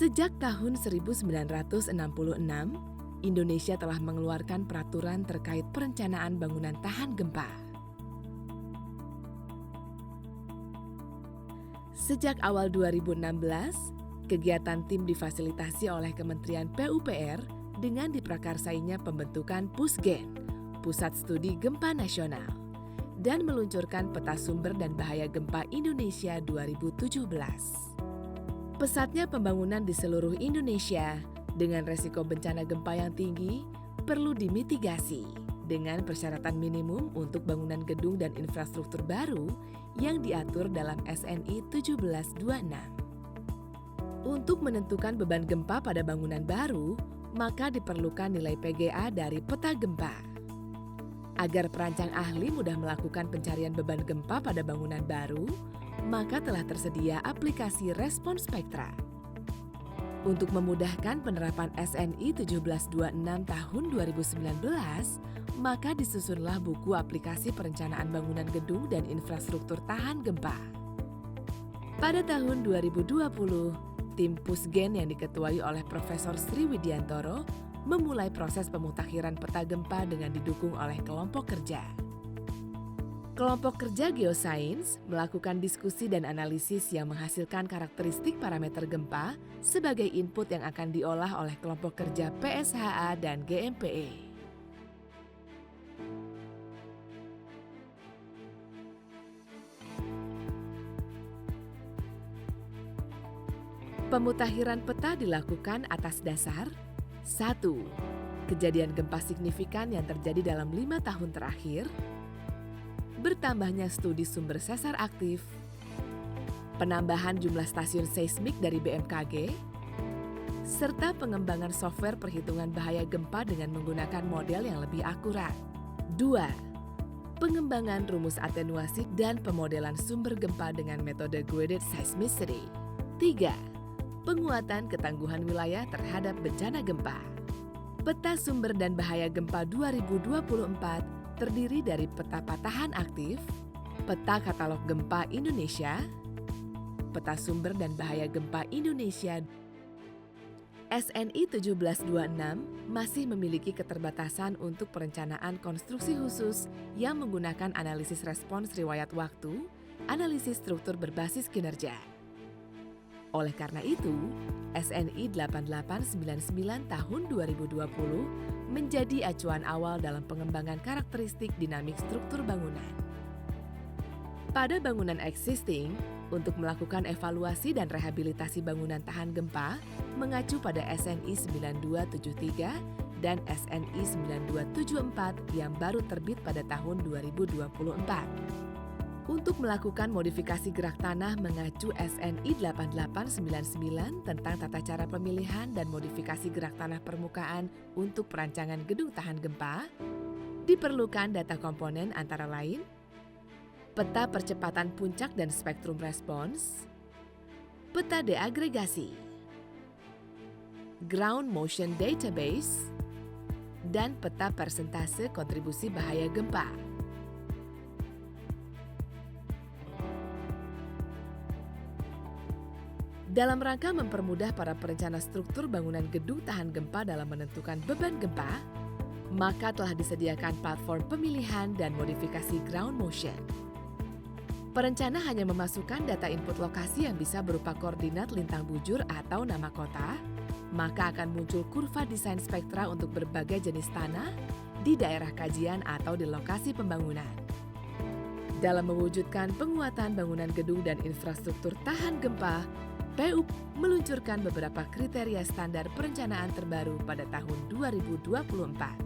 Sejak tahun 1966, Indonesia telah mengeluarkan peraturan terkait perencanaan bangunan tahan gempa. Sejak awal 2016, kegiatan tim difasilitasi oleh Kementerian PUPR dengan diprakarsainya pembentukan PUSGEN, Pusat Studi Gempa Nasional, dan meluncurkan Peta Sumber dan Bahaya Gempa Indonesia 2017. Pesatnya pembangunan di seluruh Indonesia dengan resiko bencana gempa yang tinggi perlu dimitigasi dengan persyaratan minimum untuk bangunan gedung dan infrastruktur baru yang diatur dalam SNI 1726. Untuk menentukan beban gempa pada bangunan baru, maka diperlukan nilai PGA dari peta gempa. Agar perancang ahli mudah melakukan pencarian beban gempa pada bangunan baru, maka telah tersedia aplikasi Respon Spektra. Untuk memudahkan penerapan SNI 1726 tahun 2019, maka disusunlah buku aplikasi perencanaan bangunan gedung dan infrastruktur tahan gempa. Pada tahun 2020, tim PUSGEN yang diketuai oleh Profesor Sri Widiantoro memulai proses pemutakhiran peta gempa dengan didukung oleh kelompok kerja. Kelompok kerja Geosains melakukan diskusi dan analisis yang menghasilkan karakteristik parameter gempa sebagai input yang akan diolah oleh kelompok kerja PSHA dan GMPE. Pemutakhiran peta dilakukan atas dasar 1. Kejadian gempa signifikan yang terjadi dalam 5 tahun terakhir, bertambahnya studi sumber sesar aktif, penambahan jumlah stasiun seismik dari BMKG, serta pengembangan software perhitungan bahaya gempa dengan menggunakan model yang lebih akurat. 2. Pengembangan rumus atenuasi dan pemodelan sumber gempa dengan metode graded seismicity. 3. Penguatan ketangguhan wilayah terhadap bencana gempa. Peta sumber dan bahaya gempa 2024 terdiri dari peta patahan aktif, peta katalog gempa Indonesia, peta sumber dan bahaya gempa Indonesia. SNI 1726 masih memiliki keterbatasan untuk perencanaan konstruksi khusus yang menggunakan analisis respons riwayat waktu, analisis struktur berbasis kinerja. Oleh karena itu, SNI 8899 tahun 2020 menjadi acuan awal dalam pengembangan karakteristik dinamik struktur bangunan. Pada bangunan existing, untuk melakukan evaluasi dan rehabilitasi bangunan tahan gempa, mengacu pada SNI 9273 dan SNI 9274 yang baru terbit pada tahun 2024. Untuk melakukan modifikasi gerak tanah mengacu SNI 8899 tentang tata cara pemilihan dan modifikasi gerak tanah permukaan untuk perancangan gedung tahan gempa, diperlukan data komponen antara lain peta percepatan puncak dan spektrum respons, peta deagregasi, ground motion database, dan peta persentase kontribusi bahaya gempa. Dalam rangka mempermudah para perencana struktur bangunan gedung tahan gempa dalam menentukan beban gempa, maka telah disediakan platform pemilihan dan modifikasi ground motion. Perencana hanya memasukkan data input lokasi yang bisa berupa koordinat lintang bujur atau nama kota, maka akan muncul kurva desain spektra untuk berbagai jenis tanah di daerah kajian atau di lokasi pembangunan. Dalam mewujudkan penguatan bangunan gedung dan infrastruktur tahan gempa, PUP meluncurkan beberapa kriteria standar perencanaan terbaru pada tahun 2024.